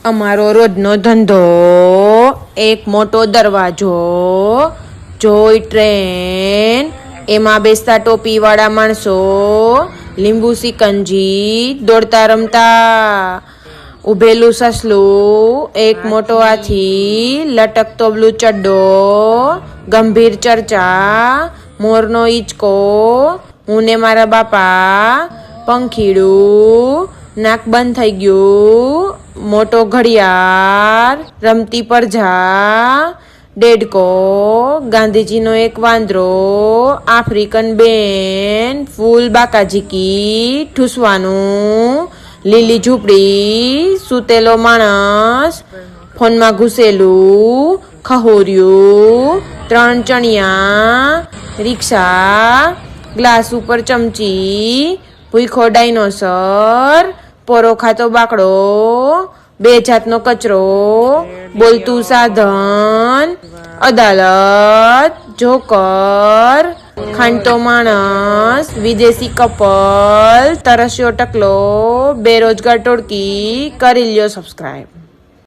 અમારો રોજનો ધંધો એક મોટો દરવાજો, જોઈ ટ્રેન, એમાં બેસતા ટોપીવાળા માણસો, લીંબુ સિકંજી, દોડતા રમતા, ઉભેલું સસલું, એક મોટો હાથી, લટકતો બ્લુ ચડ્ડો, ગંભીર ચર્ચા, મોરનો હિંચકો, હું ને મારા બાપા, પંખીડું, નાક બંધ થઈ ગયું, મોટો ઘડિયાળ, રમતી પરજા, ડેડકો, ગાંધીજીનો એક વાંદરો, આફ્રિકન બેન, ફૂલ બાકાજીકી, ઠૂસવાનું, લીલી ઝૂંપડી, સૂતેલો માણસ, ફોનમાં ઘૂસેલું, ખહોર્યું, 3 ચણિયા, રિક્ષા, ગ્લાસ ઉપર ચમચી, ભૂખો ડાયનોસર, પોરો ખાતો બાકડો, 2 જાતનો કચરો, બોલતું સાધન, અદાલત, જોકર, ખાંડતો માણસ, વિદેશી કપલ, તરસ્યો ટકલો, બેરોજગાર ટોળકી. કરી લ્યો સબસ્ક્રાઈબ.